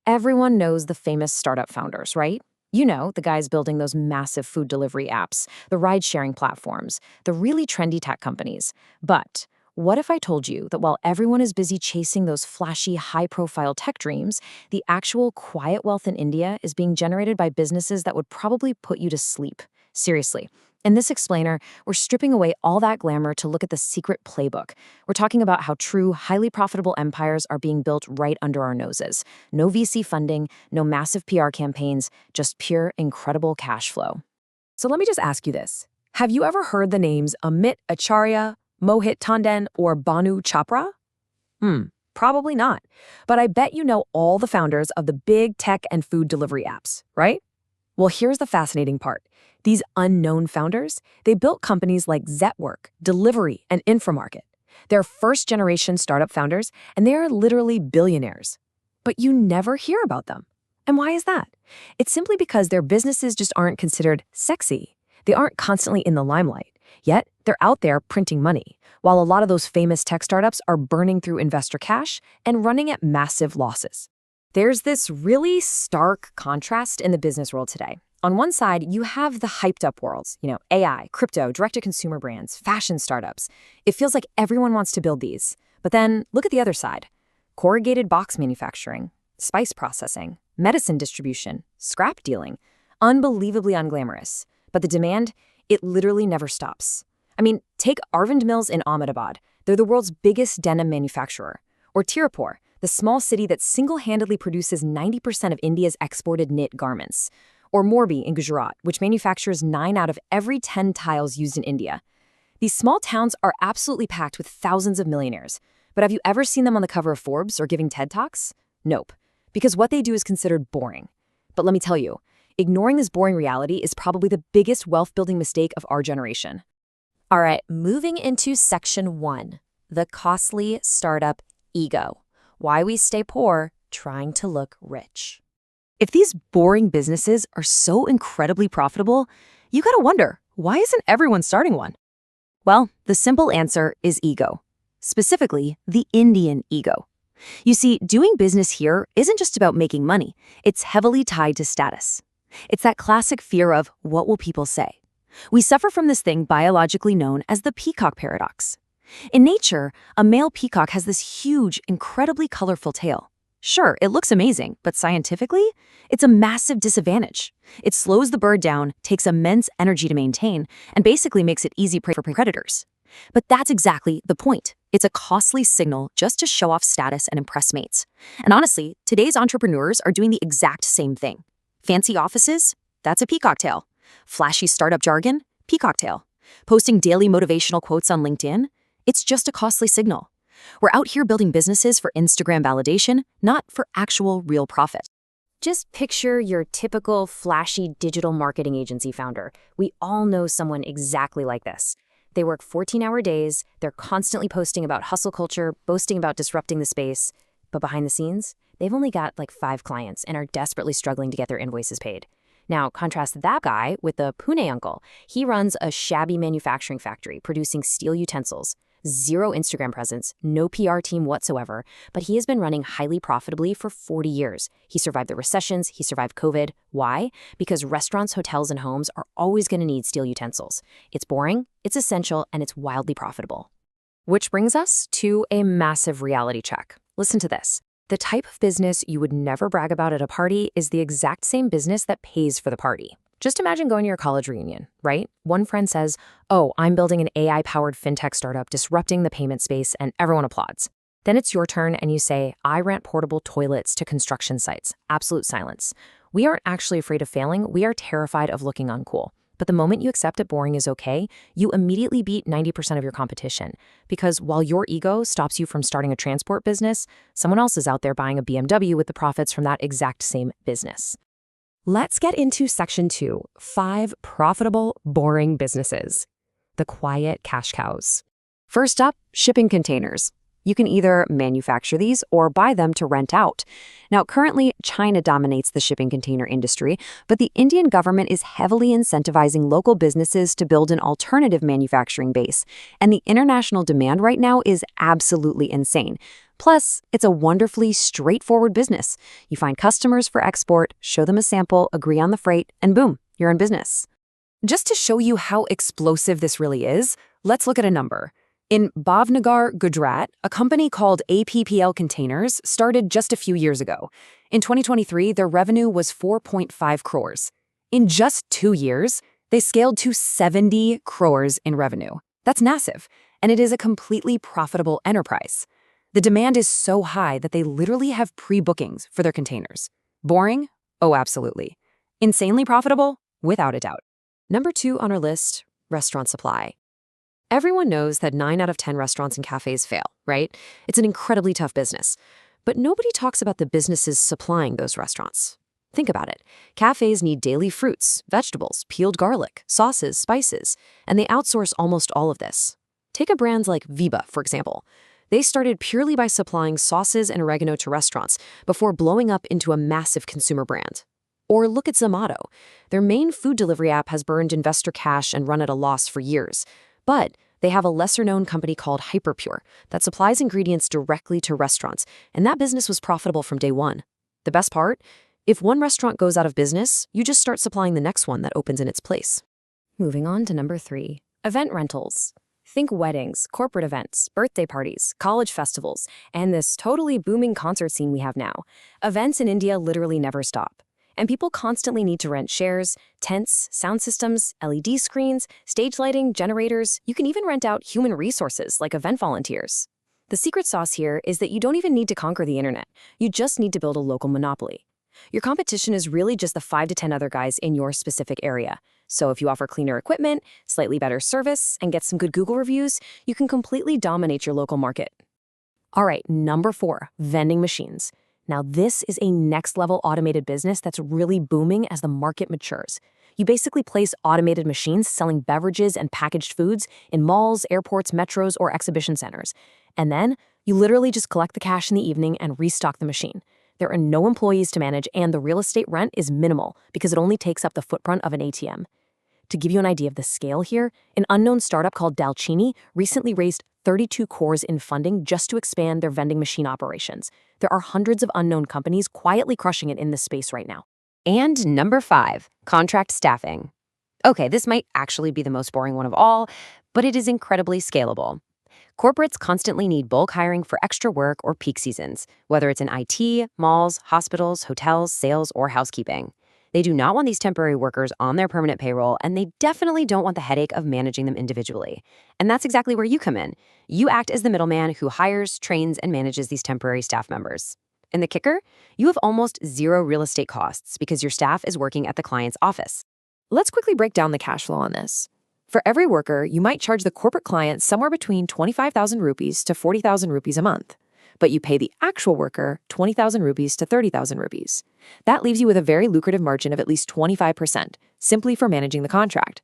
Everyone knows the famous startup founders, right? You know, the guys building those massive food delivery apps, the ride-sharing platforms, the really trendy tech companies. But what if I told you that while everyone is busy chasing those flashy, high-profile tech dreams, the actual quiet wealth in India is being generated by businesses that would probably put you to sleep? Seriously. In this explainer, we're stripping away all that glamour to look at the secret playbook. We're talking about how true, highly profitable empires are being built right under our noses. No VC funding, no massive PR campaigns, just pure, incredible cash flow. So let me just ask you this. Have you ever heard the names Amit Acharya, Mohit Tandon, or Banu Chopra? Probably not. But I bet you know all the founders of the big tech and food delivery apps, right? Well, here's the fascinating part. These unknown founders, they built companies like Zetwork, Delivery, and Inframarket. They're first-generation startup founders, and they're literally billionaires. But you never hear about them. And why is that? It's simply because their businesses just aren't considered sexy. They aren't constantly in the limelight. Yet, they're out there printing money, while a lot of those famous tech startups are burning through investor cash and running at massive losses. There's this really stark contrast in the business world today. On one side, you have the hyped-up worlds, AI, crypto, direct-to-consumer brands, fashion startups. It feels like everyone wants to build these. But then, look at the other side. Corrugated box manufacturing, spice processing, medicine distribution, scrap dealing. Unbelievably unglamorous. But the demand, it literally never stops. I mean, take Arvind Mills in Ahmedabad. They're the world's biggest denim manufacturer. Or Tirupur, the small city that single-handedly produces 90% of India's exported knit garments. Or Morbi in Gujarat, which manufactures 9 out of every 10 tiles used in India. These small towns are absolutely packed with thousands of millionaires. But have you ever seen them on the cover of Forbes or giving TED Talks? Nope. Because what they do is considered boring. But let me tell you, ignoring this boring reality is probably the biggest wealth-building mistake of our generation. All right, moving into section 1, the costly startup ego. Why we stay poor trying to look rich. If these boring businesses are so incredibly profitable, you gotta wonder, why isn't everyone starting one? Well, the simple answer is ego. Specifically, the Indian ego. You see, doing business here isn't just about making money. It's heavily tied to status. It's that classic fear of, what will people say? We suffer from this thing biologically known as the peacock paradox. In nature, a male peacock has this huge, incredibly colorful tail. Sure, it looks amazing, but scientifically, it's a massive disadvantage. It slows the bird down, takes immense energy to maintain, and basically makes it easy prey for predators. But that's exactly the point. It's a costly signal just to show off status and impress mates. And honestly, today's entrepreneurs are doing the exact same thing. Fancy offices? That's a peacock tail. Flashy startup jargon? Peacock tail. Posting daily motivational quotes on LinkedIn? It's just a costly signal. We're out here building businesses for Instagram validation, not for actual real profit. Just picture your typical flashy digital marketing agency founder. We all know someone exactly like this. They work 14-hour days, they're constantly posting about hustle culture, boasting about disrupting the space. But behind the scenes, they've only got like 5 clients and are desperately struggling to get their invoices paid. Now, contrast that guy with the Pune uncle. He runs a shabby manufacturing factory producing steel utensils. 0 Instagram presence, no PR team whatsoever, but he has been running highly profitably for 40 years. He survived the recessions, he survived COVID. Why? Because restaurants, hotels, and homes are always going to need steel utensils. It's boring, it's essential, and it's wildly profitable. Which brings us to a massive reality check. Listen to this. The type of business you would never brag about at a party is the exact same business that pays for the party. Just imagine going to your college reunion, right? One friend says, "Oh, I'm building an AI-powered fintech startup disrupting the payment space," and everyone applauds. Then it's your turn and you say, "I rent portable toilets to construction sites." Absolute silence. We aren't actually afraid of failing, we are terrified of looking uncool. But the moment you accept that boring is okay, you immediately beat 90% of your competition. Because while your ego stops you from starting a transport business, someone else is out there buying a BMW with the profits from that exact same business. Let's get into section 2, 5 profitable, boring businesses. The quiet cash cows. First up, shipping containers. You can either manufacture these or buy them to rent out. Now, currently, China dominates the shipping container industry, but the Indian government is heavily incentivizing local businesses to build an alternative manufacturing base. And the international demand right now is absolutely insane. Plus, it's a wonderfully straightforward business. You find customers for export, show them a sample, agree on the freight, and boom, you're in business. Just to show you how explosive this really is, let's look at a number. In Bhavnagar, Gujarat, a company called APPL Containers started just a few years ago. In 2023, their revenue was 4.5 crores. In just 2 years, they scaled to 70 crores in revenue. That's massive, and it is a completely profitable enterprise. The demand is so high that they literally have pre-bookings for their containers. Boring? Oh, absolutely. Insanely profitable? Without a doubt. Number 2 on our list, restaurant supply. Everyone knows that 9 out of 10 restaurants and cafes fail, right? It's an incredibly tough business. But nobody talks about the businesses supplying those restaurants. Think about it. Cafes need daily fruits, vegetables, peeled garlic, sauces, spices, and they outsource almost all of this. Take a brand like Viva, for example. They started purely by supplying sauces and oregano to restaurants before blowing up into a massive consumer brand. Or look at Zomato. Their main food delivery app has burned investor cash and run at a loss for years. But they have a lesser-known company called Hyperpure that supplies ingredients directly to restaurants, and that business was profitable from day one. The best part? If one restaurant goes out of business, you just start supplying the next one that opens in its place. Moving on to number 3, event rentals. Think weddings, corporate events, birthday parties, college festivals, and this totally booming concert scene we have now. Events in India literally never stop. And people constantly need to rent chairs, tents, sound systems, LED screens, stage lighting, generators. You can even rent out human resources like event volunteers. The secret sauce here is that you don't even need to conquer the internet. You just need to build a local monopoly. Your competition is really just the 5 to 10 other guys in your specific area. So if you offer cleaner equipment, slightly better service, and get some good Google reviews, you can completely dominate your local market. All right, number 4, vending machines. Now, this is a next-level automated business that's really booming as the market matures. You basically place automated machines selling beverages and packaged foods in malls, airports, metros, or exhibition centers. And then, you literally just collect the cash in the evening and restock the machine. There are no employees to manage, and the real estate rent is minimal because it only takes up the footprint of an ATM. To give you an idea of the scale here, an unknown startup called Dalchini recently raised 32 crores in funding just to expand their vending machine operations. There are hundreds of unknown companies quietly crushing it in this space right now. And number 5, contract staffing. Okay, this might actually be the most boring one of all, but it is incredibly scalable. Corporates constantly need bulk hiring for extra work or peak seasons, whether it's in IT, malls, hospitals, hotels, sales, or housekeeping. They do not want these temporary workers on their permanent payroll, and they definitely don't want the headache of managing them individually. And that's exactly where you come in. You act as the middleman who hires, trains, and manages these temporary staff members. And the kicker? You have almost zero real estate costs because your staff is working at the client's office. Let's quickly break down the cash flow on this. For every worker, you might charge the corporate client somewhere between 25,000 rupees to 40,000 rupees a month. But you pay the actual worker 20,000 rupees to 30,000 rupees. That leaves you with a very lucrative margin of at least 25%, simply for managing the contract.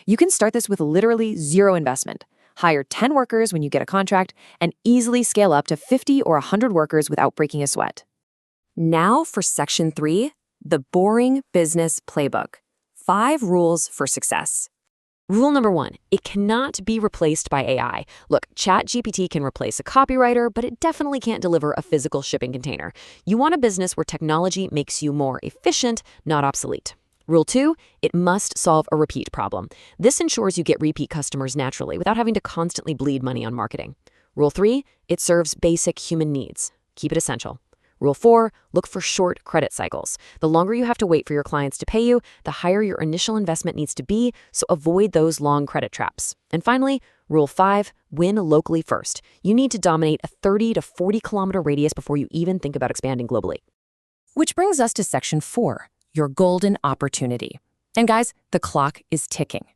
You can start this with literally zero investment. Hire 10 workers when you get a contract, and easily scale up to 50 or 100 workers without breaking a sweat. Now for Section 3, the boring business playbook. 5 rules for success. Rule number 1, it cannot be replaced by AI. Look, ChatGPT can replace a copywriter, but it definitely can't deliver a physical shipping container. You want a business where technology makes you more efficient, not obsolete. Rule 2, it must solve a repeat problem. This ensures you get repeat customers naturally without having to constantly bleed money on marketing. Rule 3, it serves basic human needs. Keep it essential. Rule 4, look for short credit cycles. The longer you have to wait for your clients to pay you, the higher your initial investment needs to be, so avoid those long credit traps. And finally, Rule 5, win locally first. You need to dominate a 30 to 40 kilometer radius before you even think about expanding globally. Which brings us to Section 4, your golden opportunity. And guys, the clock is ticking.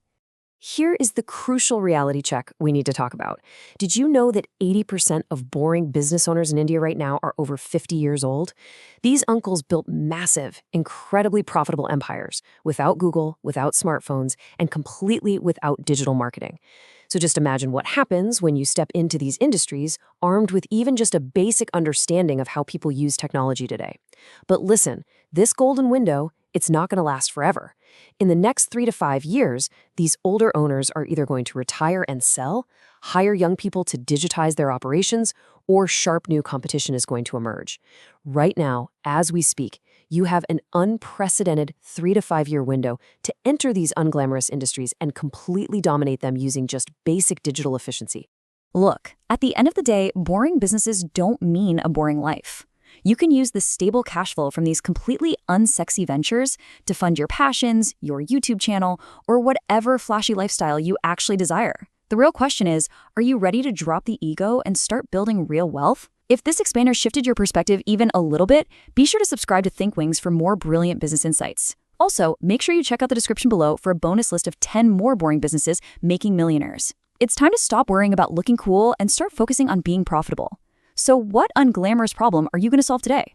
Here is the crucial reality check we need to talk about. Did you know that 80% of boring business owners in India right now are over 50 years old? These uncles built massive, incredibly profitable empires without Google, without smartphones, and completely without digital marketing. So just imagine what happens when you step into these industries armed with even just a basic understanding of how people use technology today. But listen, this golden window, it's not going to last forever. In the next 3 to 5 years, these older owners are either going to retire and sell, hire young people to digitize their operations, or sharp new competition is going to emerge. Right now, as we speak, you have an unprecedented 3 to 5 year window to enter these unglamorous industries and completely dominate them using just basic digital efficiency. Look, at the end of the day, boring businesses don't mean a boring life. You can use the stable cash flow from these completely unsexy ventures to fund your passions, your YouTube channel, or whatever flashy lifestyle you actually desire. The real question is, are you ready to drop the ego and start building real wealth? If this expander shifted your perspective even a little bit, be sure to subscribe to ThinkWings for more brilliant business insights. Also, make sure you check out the description below for a bonus list of 10 more boring businesses making millionaires. It's time to stop worrying about looking cool and start focusing on being profitable. So what unglamorous problem are you going to solve today?